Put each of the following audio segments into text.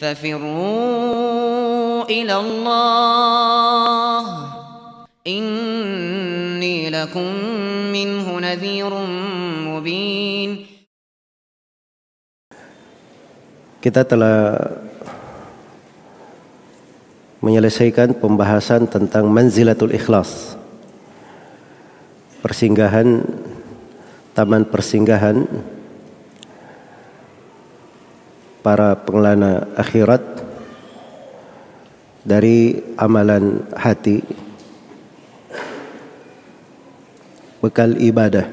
ففروا إلى الله إني لكم منه نذير مبين. Kita telah menyelesaikan pembahasan tentang manzilatul ikhlas, persinggahan, taman persinggahan para pengelana akhirat dari amalan hati, bekal ibadah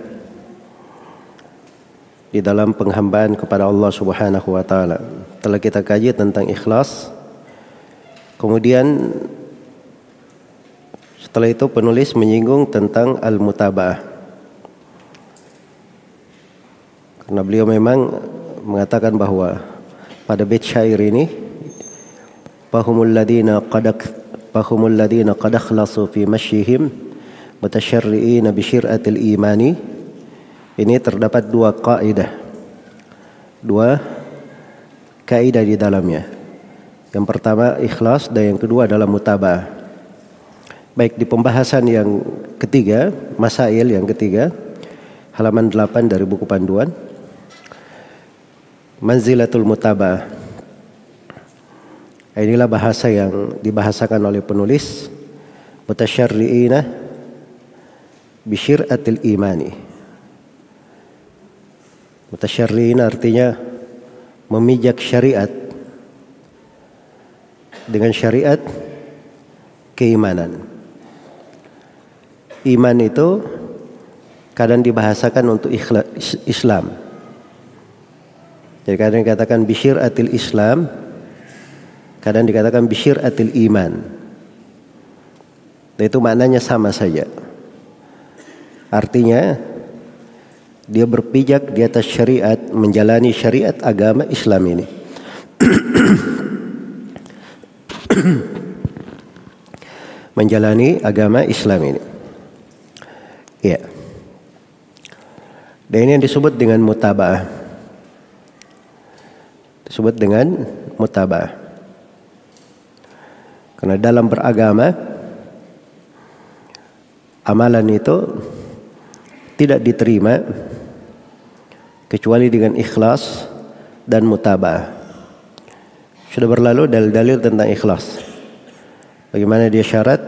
di dalam penghambaan kepada Allah Subhanahu wa taala. Telah kita kaji tentang ikhlas. Kemudian setelah itu penulis menyinggung tentang al-mutaba'ah. Karena beliau memang mengatakan bahwa pada bait syair ini fahumul ladina qad akhlasu fi mashyihim mutasyarri'ina bi syir'atil imani. Ini terdapat dua kaidah di dalamnya. Yang pertama ikhlas dan yang kedua adalah mutaba'ah. Baik, di pembahasan yang ketiga, masail yang ketiga, halaman 8 dari buku panduan, manzilatul mutaba'ah. Inilah bahasa yang dibahasakan oleh penulis, mutasyarri'ina bi syir'atil imani. Mutasyarri'ina artinya memijak syariat dengan syariat keimanan. Iman itu kadang dibahasakan untuk Islam. Jadi kadang dikatakan bisyiratil Islam, kadang dikatakan bisyiratil iman. Dan itu maknanya sama saja. Artinya dia berpijak di atas syariat, menjalani syariat agama Islam ini. Menjalani agama Islam ini. Ya. Dan ini yang disebut dengan mutaba'ah. Disebut dengan mutaba'ah. Karena dalam beragama, amalan itu tidak diterima kecuali dengan ikhlas dan mutaba'ah. Sudah berlalu dalil-dalil tentang ikhlas. Bagaimana dia syarat?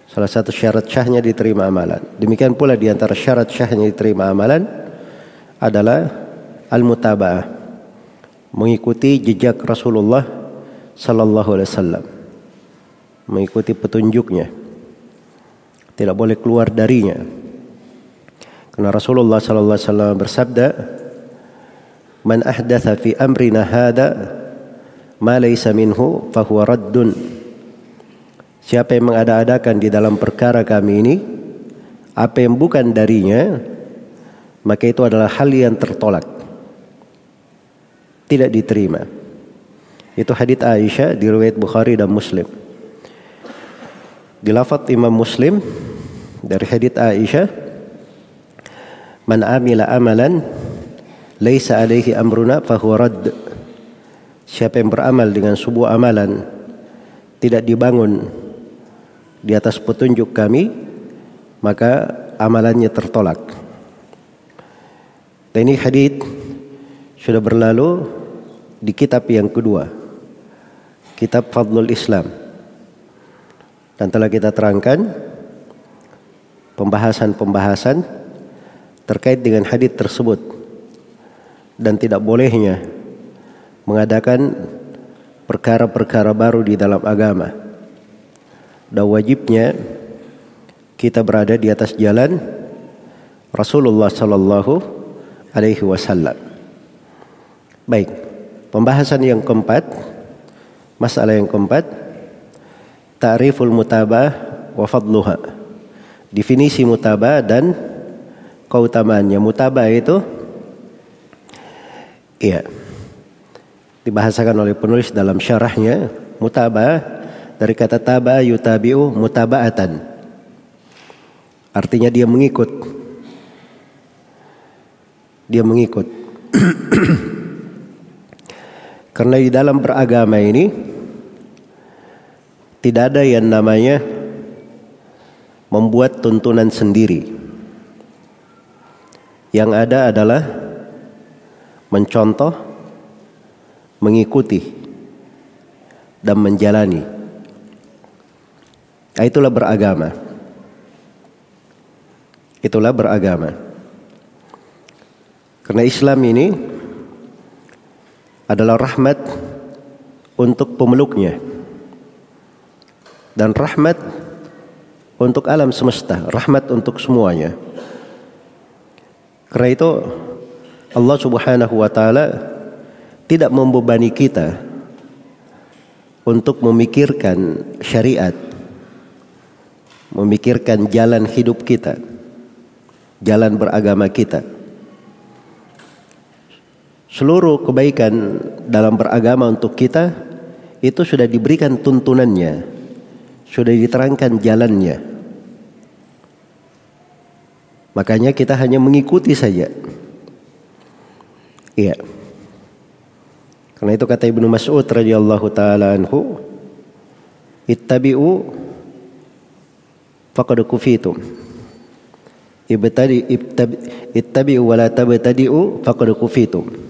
Salah satu syarat syahnya diterima amalan. Demikian pula di antara syarat syahnya diterima amalan adalah al-mutaba'ah. Mengikuti jejak Rasulullah sallallahu alaihi wasallam. Mengikuti petunjuknya. Tidak boleh keluar darinya. Karena Rasulullah sallallahu alaihi wasallam bersabda, "Man ahdatha fi amrina hada ma laysa minhu fahuwa raddun." Siapa yang mengada-adakan di dalam perkara kami ini apa yang bukan darinya, maka itu adalah hal yang tertolak, tidak diterima. Itu hadits Aisyah di riwayat Bukhari dan Muslim. Di lafaz Imam Muslim dari hadits Aisyah, "Man amila amalan laisa alaihi amruna fahuwa radd." Siapa yang beramal dengan sebuah amalan tidak dibangun di atas petunjuk kami, maka amalannya tertolak. Dan ini hadits sudah berlalu di kitab yang kedua, kitab Fadlul Islam. Dan telah kita terangkan pembahasan-pembahasan terkait dengan hadits tersebut. Dan tidak bolehnya mengadakan perkara-perkara baru di dalam agama. Dan wajibnya kita berada di atas jalan Rasulullah sallallahu alaihi wasallam. Baik, pembahasan yang keempat, masalah yang keempat, ta'riful mutaba'ah wa fadluha. Definisi mutaba'ah dan keutamaannya. Mutaba'ah itu dibahasakan oleh penulis dalam syarahnya. Mutaba'ah dari kata taba'a yutabi'u mutaba'atan. Artinya dia mengikut. Dia mengikut. Karena di dalam beragama ini tidak ada yang namanya membuat tuntunan sendiri. Yang ada adalah mencontoh, mengikuti, dan menjalani. Itulah beragama. Itulah beragama. Karena Islam ini adalah rahmat untuk pemeluknya dan rahmat untuk alam semesta, rahmat untuk semuanya. Karena itu Allah Subhanahu wa taala tidak membebani kita untuk memikirkan syariat, memikirkan jalan hidup kita, jalan beragama kita. Seluruh kebaikan dalam beragama untuk kita itu sudah diberikan tuntunannya, sudah diterangkan jalannya. Makanya kita hanya mengikuti saja. Iya. Karena itu kata Ibnu Mas'ud radhiyallahu taala anhu, "Ittabi'u faqad kufitum." Ittabi'u wa la tabtadi'u faqad kufitum.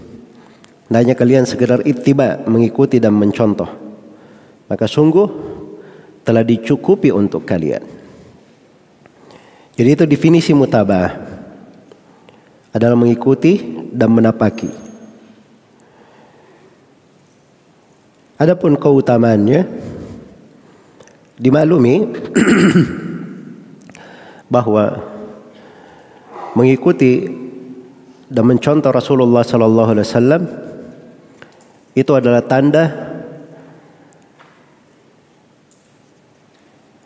Hanya kalian sekedar ittiba, mengikuti dan mencontoh, maka sungguh telah dicukupi untuk kalian. Jadi itu definisi mutaba'ah, adalah mengikuti dan menapaki. Adapun keutamaannya dimaklumi bahwa mengikuti dan mencontoh Rasulullah sallallahu alaihi wasallam itu adalah tanda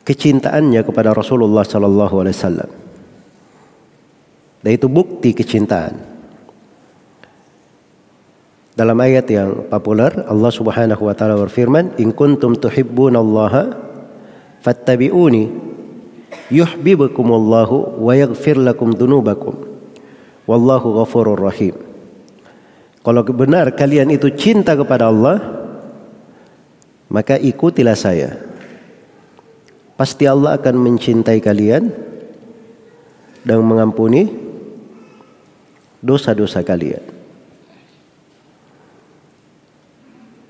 kecintaannya kepada Rasulullah sallallahu alaihi wasallam. Dan itu bukti kecintaan. Dalam ayat yang populer Allah Subhanahu wa taala berfirman, "In kuntum tuhibbunallaha fattabi'uni yuhibbukumullahu wa yaghfir lakum dzunubakum wallahu ghafurur rahim." Kalau benar kalian itu cinta kepada Allah, maka ikutilah saya. Pasti Allah akan mencintai kalian dan mengampuni dosa-dosa kalian.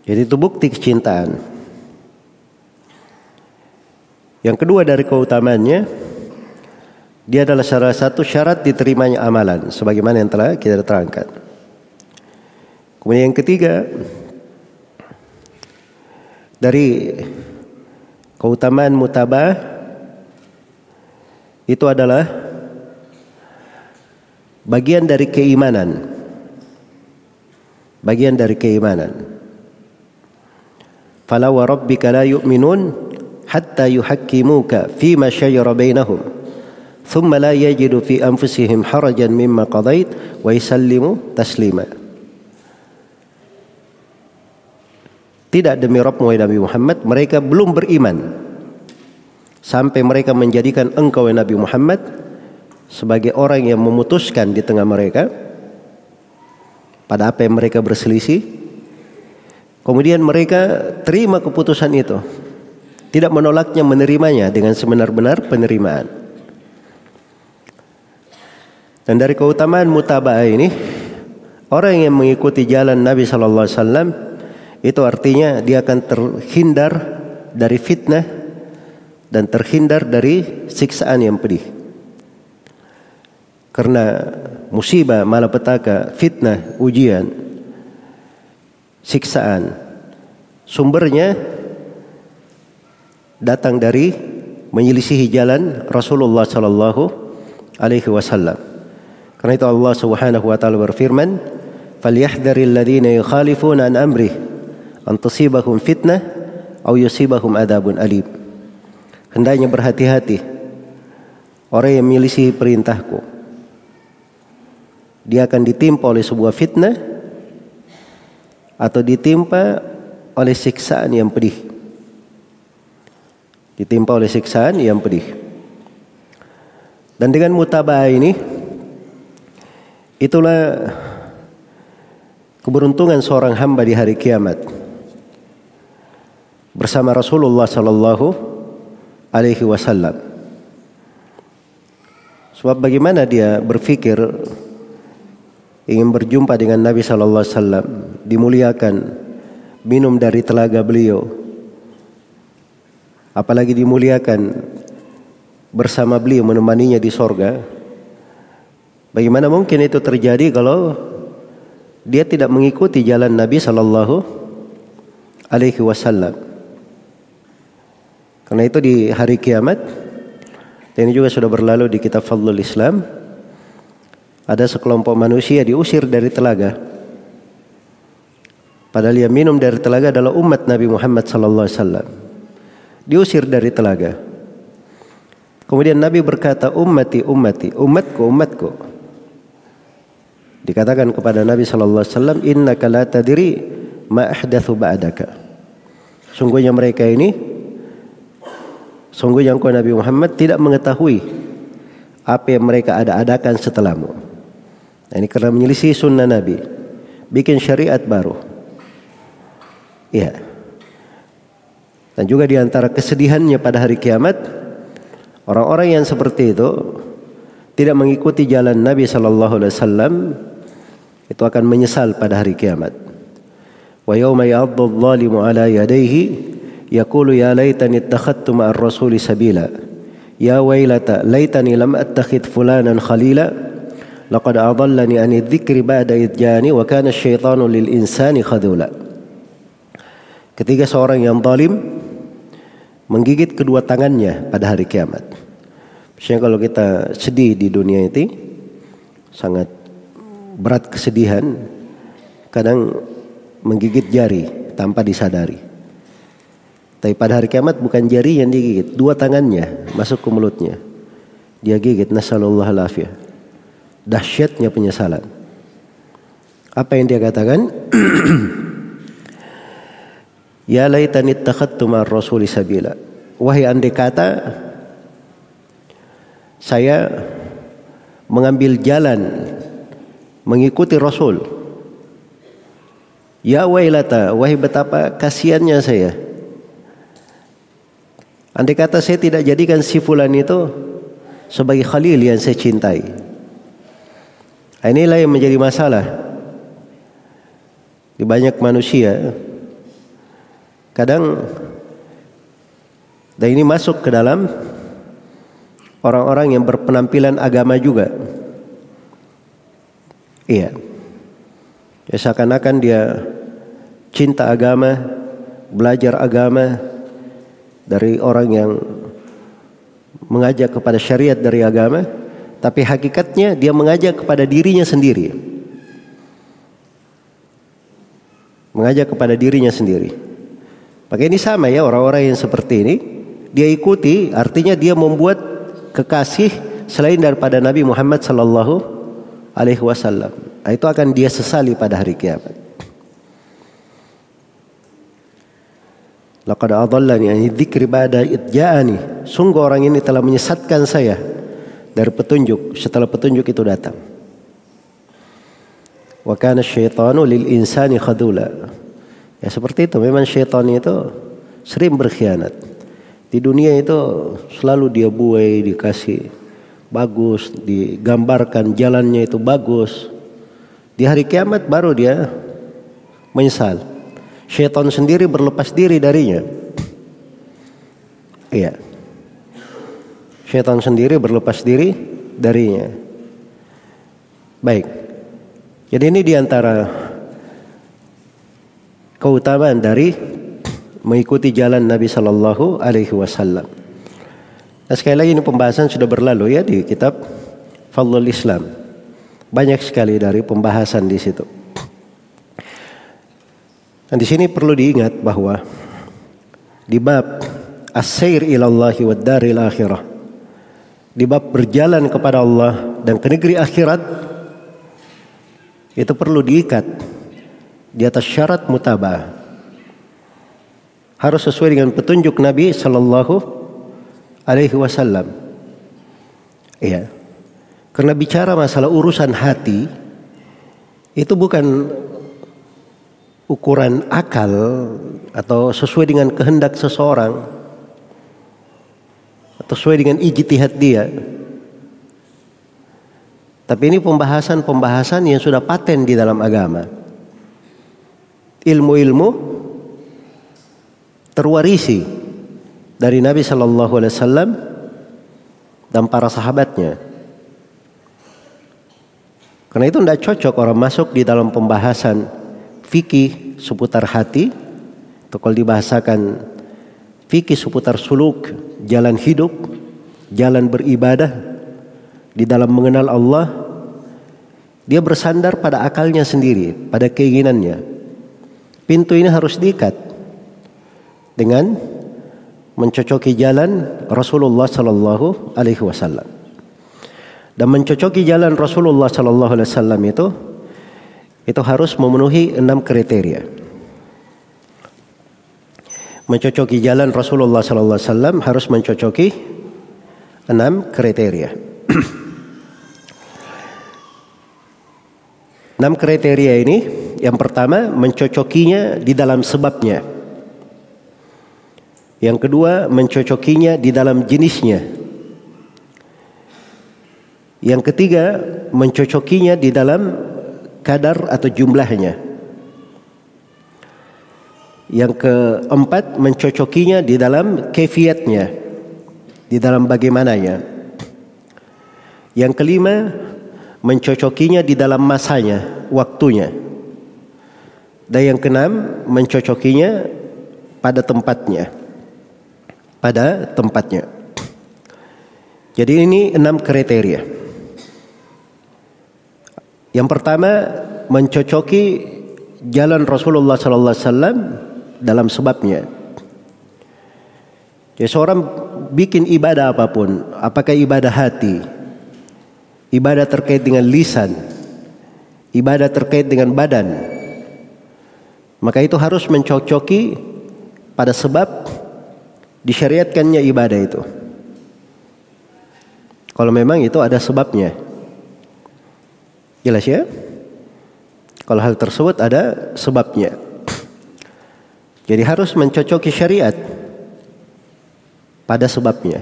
Jadi itu bukti kecintaan. Yang kedua dari keutamaannya, dia adalah salah satu syarat diterimanya amalan, sebagaimana yang telah kita terangkan. Kemudian yang ketiga, dari keutamaan mutaba'ah itu adalah bagian dari keimanan. Bagian dari keimanan. Fala wa rabbika la yu'minun hatta yuhakkimuka fima shajara bainahum thumma la yajidu fi anfusihim harajan mimma qadait wa yusallimu taslima. Tidak demi Rabbmu Nabi Muhammad, mereka belum beriman sampai mereka menjadikan engkau Nabi Muhammad sebagai orang yang memutuskan di tengah mereka pada apa yang mereka berselisih. Kemudian mereka terima keputusan itu, tidak menolaknya, menerimanya dengan sebenar-benar penerimaan. Dan dari keutamaan mutaba'ah ini, orang yang mengikuti jalan Nabi sallallahu alaihi wasallam itu artinya dia akan terhindar dari fitnah dan terhindar dari siksaan yang pedih. Karena musibah, malapetaka, fitnah, ujian, siksaan, sumbernya datang dari menyelisihi jalan Rasulullah sallallahu alaihi wasallam. Karena itu Allah Subhanahu wa taala berfirman, "Falyahdharil ladzina yukhalifuna an amrihi an tusibahum fitnah aw yusibahum adzabun alim." Hendaknya berhati-hati orang yang menyelisihi perintahku. Dia akan ditimpa oleh sebuah fitnah atau ditimpa oleh siksaan yang pedih. Ditimpa oleh siksaan yang pedih. Dan dengan mutaba'ah ini, itulah keberuntungan seorang hamba di hari kiamat bersama Rasulullah sallallahu alaihi wasallam. Sebab bagaimana dia berpikir ingin berjumpa dengan Nabi sallallahu alaihi wasallam, dimuliakan, minum dari telaga beliau, apalagi dimuliakan bersama beliau, menemaninya di sorga. Bagaimana mungkin itu terjadi kalau dia tidak mengikuti jalan Nabi sallallahu alaihi wasallam? Karena itu di hari kiamat, dan ini juga sudah berlalu di kitab Fadlul Islam, ada sekelompok manusia diusir dari telaga. Padahal yang minum dari telaga adalah umat Nabi Muhammad sallallahu alaihi wasallam. Diusir dari telaga. Kemudian Nabi berkata, ummati, ummati, umatku, umatku. Dikatakan kepada Nabi sallallahu alaihi wasallam, innaka la tadri ma ahdatsu ba'daka. Sungguhnya mereka ini, sungguhnya engkau Nabi Muhammad tidak mengetahui apa yang mereka ada-adakan setelahmu. Nah, ini karena menyelisih sunnah Nabi, bikin syariat baru. Ya. Dan juga di antara kesedihannya pada hari kiamat, orang-orang yang seperti itu tidak mengikuti jalan Nabi sallallahu alaihi wasallam itu akan menyesal pada hari kiamat. Wa yauma ya'addu adh-dhalimu 'ala yadayhi yaqulu ya laitani ittakhadtu ma'ar rasuli sabila ya wailata laitani lam attakhidh fulanan khalila laqad adallani 'ani dzikri ba'da idh ja'ani wa kana asy-syaitanu lil insani khadula. Ketika seorang yang zalim menggigit kedua tangannya pada hari kiamat. Misalnya kalau kita sedih di dunia ini, sangat berat kesedihan, kadang menggigit jari tanpa disadari. Tapi pada hari kiamat bukan jari yang digigit, dua tangannya masuk ke mulutnya. Dia gigit, nasallallahu alafiyah. Dahsyatnya penyesalan. Apa yang dia katakan? Ya laitani ittakhadtu ma'ar rasuli sabila. Wahai andai kata saya mengambil jalan mengikuti Rasul. Ya wailata, wahai betapa kasihannya saya. Andai kata saya tidak jadikan si fulan itu sebagai khalil yang saya cintai. Inilah yang menjadi masalah di banyak manusia. Kadang, dan ini masuk ke dalam orang-orang yang berpenampilan agama juga. Iya. Ya, seakan-akan dia cinta agama, belajar agama dari orang yang mengajak kepada syariat dari agama, tapi hakikatnya dia mengajak kepada dirinya sendiri. Mengajak kepada dirinya sendiri. Maka ini sama ya, orang-orang yang seperti ini dia ikuti, artinya dia membuat kekasih selain daripada Nabi Muhammad sallallahu alaihi wasallam. Itu akan dia sesali pada hari kiamat. Laqad adallani an dzikri ba'da idh ja'ani. Sungguh orang ini telah menyesatkan saya dari petunjuk setelah petunjuk itu datang. Wa kana asy-syaitanu lil insani khadula. Ya seperti itu, memang syaitan itu sering berkhianat. Di dunia itu selalu dia buai, dikasih bagus, digambarkan jalannya itu bagus. Di hari kiamat baru dia menyesal. Syaitan sendiri berlepas diri darinya. Iya. Syaitan sendiri berlepas diri darinya. Baik. Jadi ini diantara keutamaan dari mengikuti jalan Nabi sallallahu alaihi wasallam. Nah, sekali lagi ini pembahasan sudah berlalu ya di kitab Fadlul Islam. Banyak sekali dari pembahasan di situ. Dan di sini perlu diingat bahwa di bab as-sair ila Allahi wad daril akhirah, di bab berjalan kepada Allah dan ke negeri akhirat, itu perlu diikat di atas syarat mutabah. Harus sesuai dengan petunjuk Nabi sallallahu alaihi wasallam. Iya. Karena bicara masalah urusan hati itu bukan ukuran akal atau sesuai dengan kehendak seseorang atau sesuai dengan ijtihad dia. Tapi ini pembahasan yang sudah paten di dalam agama. Ilmu-ilmu terwarisi dari Nabi Sallallahu Alaihi Wasallam dan para sahabatnya. Karena itu tidak cocok orang masuk di dalam pembahasan fikih seputar hati, atau kalau dibahasakan fikih seputar suluk, jalan hidup, jalan beribadah di dalam mengenal Allah. Dia bersandar pada akalnya sendiri, pada keinginannya. Pintu ini harus diikat dengan mencocoki jalan Rasulullah Sallallahu Alaihi Wasallam. Dan mencocoki jalan Rasulullah Sallallahu Alaihi Wasallam itu harus memenuhi 6 kriteria. Mencocoki jalan Rasulullah Sallallahu Alaihi Wasallam harus mencocoki 6 kriteria. 6 kriteria ini, yang pertama mencocokinya di dalam sebabnya. Yang kedua mencocokinya di dalam jenisnya. Yang ketiga mencocokinya di dalam kadar atau jumlahnya. Yang keempat mencocokinya di dalam kaifiatnya, di dalam bagaimananya. Yang kelima mencocokinya di dalam masanya, waktunya. Dan yang keenam mencocokinya pada tempatnya. Pada tempatnya. Jadi ini 6 kriteria. Yang pertama mencocoki jalan Rasulullah Sallallahu Alaihi Wasallam dalam sebabnya. Jadi seorang bikin ibadah apapun, apakah ibadah hati, ibadah terkait dengan lisan, ibadah terkait dengan badan, maka itu harus mencocoki pada sebab disyariatkannya ibadah itu. Kalau memang itu ada sebabnya. Jelas ya? Kalau hal tersebut ada sebabnya. Jadi harus mencocoki syariat pada sebabnya.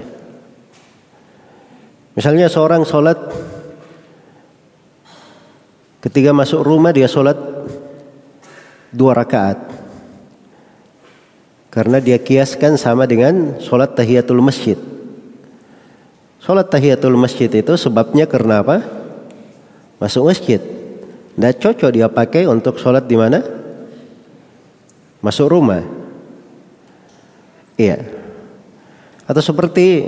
Misalnya seorang sholat, ketika masuk rumah dia sholat 2 rakaat. Karena dia kiaskan sama dengan sholat tahiyatul masjid. Sholat tahiyatul masjid itu sebabnya karena apa? Masuk masjid. Tidak cocok dia pakai untuk sholat di mana? Masuk rumah. Iya. Atau seperti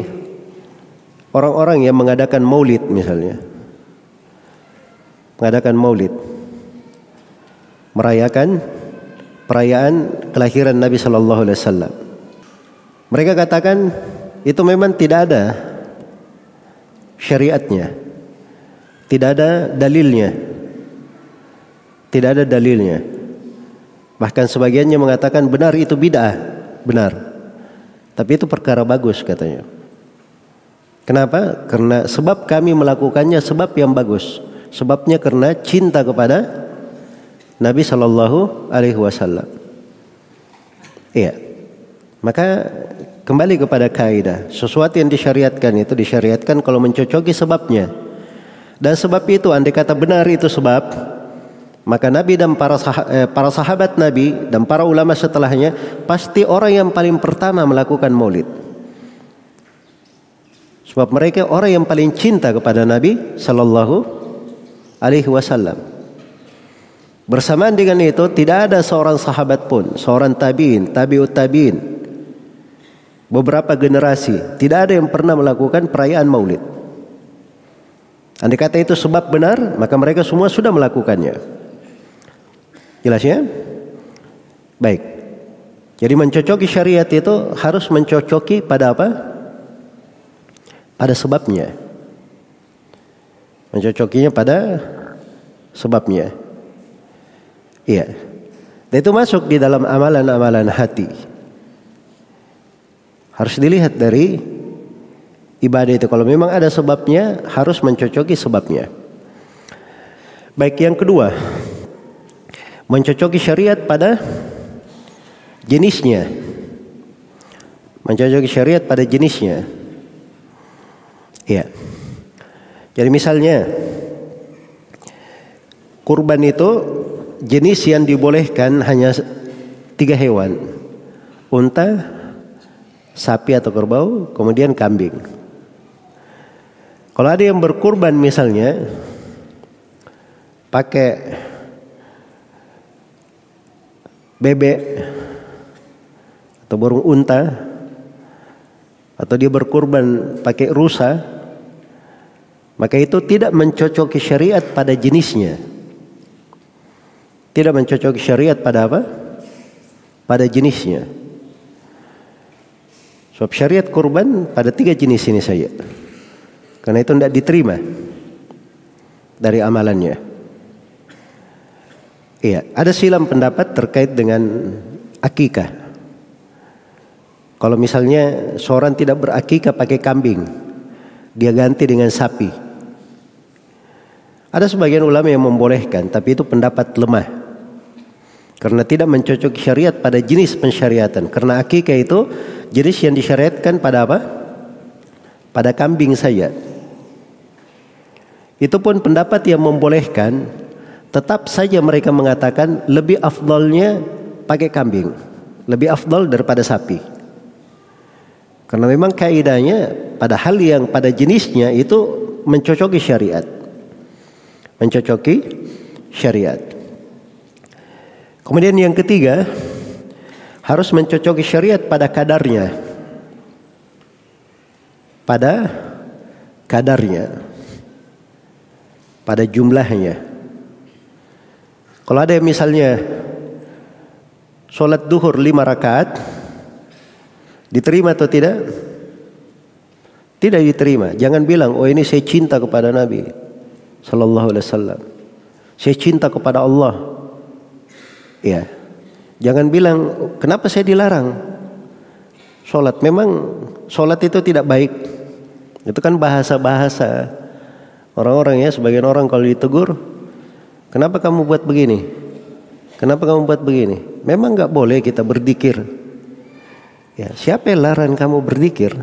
orang-orang yang mengadakan maulid misalnya. Mengadakan maulid. Merayakan perayaan kelahiran Nabi Sallallahu Alaihi Wasallam. Mereka katakan itu memang tidak ada syariatnya, tidak ada dalilnya, tidak ada dalilnya. Bahkan sebagiannya mengatakan benar itu bid'ah, benar. Tapi itu perkara bagus katanya. Kenapa? Karena sebab kami melakukannya sebab yang bagus. Sebabnya karena cinta kepada Nabi Sallallahu Alaihi Wasallam. Iya. Maka kembali kepada kaidah, sesuatu yang disyariatkan itu disyariatkan kalau mencocoki sebabnya. Dan sebab itu andai kata benar itu sebab, maka Nabi dan para sahabat Nabi dan para ulama setelahnya pasti orang yang paling pertama melakukan maulid. Sebab mereka orang yang paling cinta kepada Nabi Sallallahu Alaihi Wasallam. Bersamaan dengan itu tidak ada seorang sahabat pun, seorang tabi'in, tabi'ut tabi'in, beberapa generasi tidak ada yang pernah melakukan perayaan maulid. Andai kata itu sebab benar, maka mereka semua sudah melakukannya. Jelas ya? Baik. Jadi mencocoki syariat itu harus mencocoki pada apa? Pada sebabnya. Mencocokinya pada sebabnya. Iya. Dan itu masuk di dalam amalan-amalan hati. Harus dilihat dari ibadah itu. Kalau memang ada sebabnya, harus mencocoki sebabnya. Baik, yang kedua, mencocoki syariat pada jenisnya. Mencocoki syariat pada jenisnya. Ya. Jadi misalnya kurban itu jenis yang dibolehkan hanya 3 hewan. Unta, sapi atau kerbau, kemudian kambing. Kalau ada yang berkurban misalnya pakai bebek atau burung unta, atau dia berkurban pakai rusa, maka itu tidak mencocoki syariat pada jenisnya. Tidak mencocoki syariat pada apa? Pada jenisnya. Sebab syariat kurban pada 3 jenis ini saja. Karena itu tidak diterima dari amalannya. Iya, ada silam pendapat terkait dengan akikah. Kalau misalnya seorang tidak berakikah pakai kambing, dia ganti dengan sapi. Ada sebagian ulama yang membolehkan, tapi itu pendapat lemah. Karena tidak mencocoki syariat pada jenis pensyariatan. Karena akikah itu jenis yang disyariatkan pada apa? Pada kambing saja. Itu pun pendapat yang membolehkan, tetap saja mereka mengatakan lebih afdalnya pakai kambing, lebih afdal daripada sapi. Karena memang kaidahnya pada hal yang pada jenisnya itu mencocoki syariat. Mencocoki syariat. Kemudian yang ketiga, harus mencocoki syariat pada kadarnya. Pada kadarnya. Pada jumlahnya. Kalau ada yang misalnya sholat duhur 5 rakaat, diterima atau tidak? Tidak diterima. Jangan bilang, oh ini saya cinta kepada Nabi Sallallahu Alaihi Wasallam. Saya cinta kepada Allah. Ya. Jangan bilang, kenapa saya dilarang sholat? Memang sholat itu tidak baik. Itu kan bahasa-bahasa orang-orang ya. Sebagian orang kalau ditegur, kenapa kamu buat begini? Kenapa kamu buat begini? Memang nggak boleh kita berzikir. Ya, siapa yang larang kamu berzikir?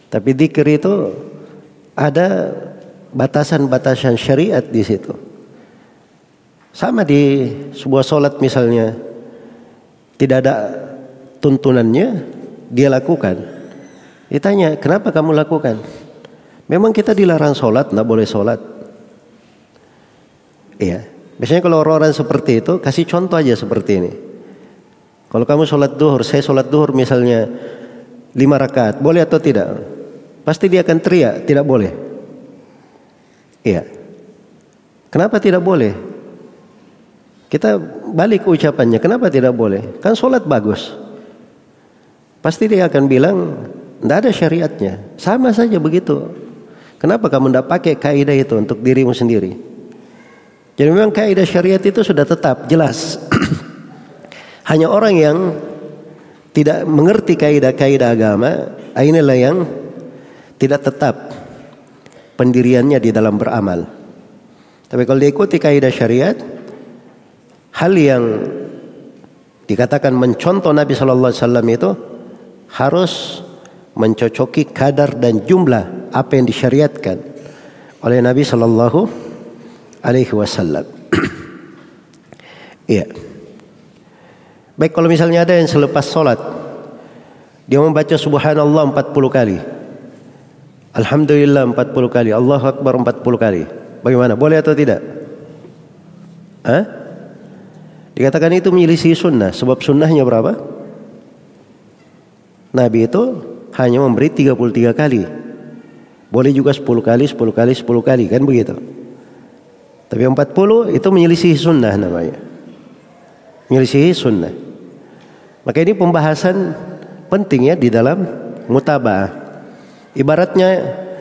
Tapi zikir itu ada batasan-batasan syariat di situ. Sama di sebuah sholat misalnya, tidak ada tuntunannya, dia lakukan. Ditanya, kenapa kamu lakukan? Memang kita dilarang sholat, nggak boleh sholat. Iya. Biasanya kalau orang-orang seperti itu, kasih contoh aja seperti ini. Kalau kamu sholat duhur, saya sholat duhur misalnya 5 rakaat, boleh atau tidak? Pasti dia akan teriak, tidak boleh. Iya. Kenapa tidak boleh? Kita balik ucapannya, kenapa tidak boleh? Kan sholat bagus. Pasti dia akan bilang, tidak ada syariatnya. Sama saja begitu. Kenapa kamu tidak pakai kaidah itu untuk dirimu sendiri? Jadi memang kaidah syariat itu sudah tetap, jelas. Hanya orang yang tidak mengerti kaidah-kaidah agama, inilah yang tidak tetap pendiriannya di dalam beramal. Tapi kalau diikuti kaidah syariat, hal yang dikatakan mencontoh Nabi Sallallahu Alaihi Wasallam itu harus mencocoki kadar dan jumlah apa yang disyariatkan oleh Nabi Sallallahu Alaihi Wasallam. Iya. Baik, kalau misalnya ada yang selepas sholat dia membaca subhanallah 40 kali, alhamdulillah 40 kali, Allahu Akbar 40 kali, bagaimana? Boleh atau tidak? Dikatakan itu menyelisih sunnah. Sebab sunnahnya berapa? Nabi itu hanya memberi 33 kali. Boleh juga 10 kali, 10 kali, 10 kali, kan begitu. Tapi 40 itu menyelisih sunnah namanya. Menyelisih sunnah. Maka ini pembahasan penting ya di dalam mutaba'ah. Ibaratnya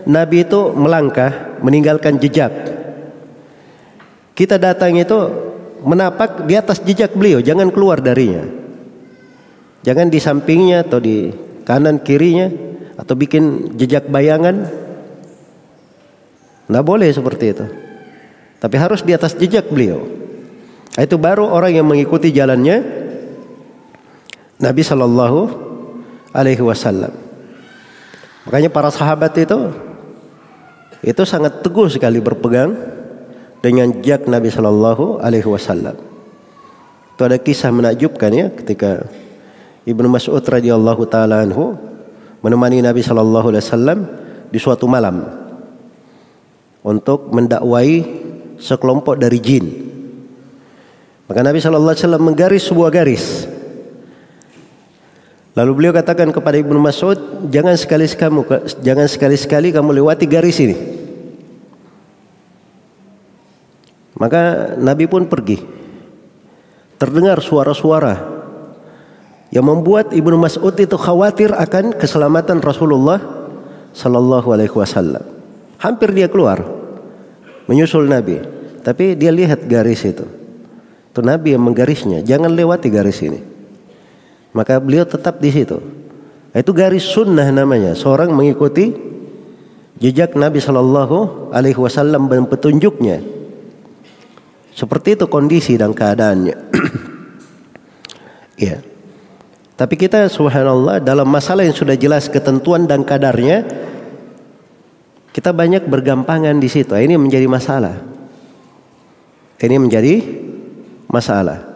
Nabi itu melangkah, meninggalkan jejak. Kita datang itu menapak di atas jejak beliau, jangan keluar darinya. Jangan di sampingnya atau di kanan kirinya atau bikin jejak bayangan. Nggak boleh seperti itu. Tapi harus di atas jejak beliau. Itu baru orang yang mengikuti jalannya Nabi Shallallahu Alaihi Wasallam. Makanya para sahabat itu sangat teguh sekali berpegang dengan jejak Nabi Shallallahu Alaihi Wasallam. Itu ada kisah menakjubkan ya, ketika Ibnu Mas'ud radhiyallahu taala anhu menemani Nabi Shallallahu Alaihi Wasallam di suatu malam untuk mendakwai sekelompok dari jin. Maka Nabi Shallallahu Alaihi Wasallam menggaris sebuah garis. Lalu beliau katakan kepada Ibnu Mas'ud, jangan sekali-sekali kamu lewati garis ini. Maka Nabi pun pergi. Terdengar suara-suara yang membuat Ibnu Mas'ud itu khawatir akan keselamatan Rasulullah Sallallahu Alaihi Wasallam. Hampir dia keluar menyusul Nabi, tapi dia lihat garis itu. Itu Nabi yang menggarisnya, jangan lewati garis ini. Maka beliau tetap di situ. Itu garis sunnah namanya. Seorang mengikuti jejak Nabi Sallallahu Alaihi Wasallam dan petunjuknya. Seperti itu kondisi dan keadaannya. Ya. Tapi kita subhanallah dalam masalah yang sudah jelas ketentuan dan kadarnya, kita banyak bergampangan di situ. Ini menjadi masalah. Ini menjadi masalah.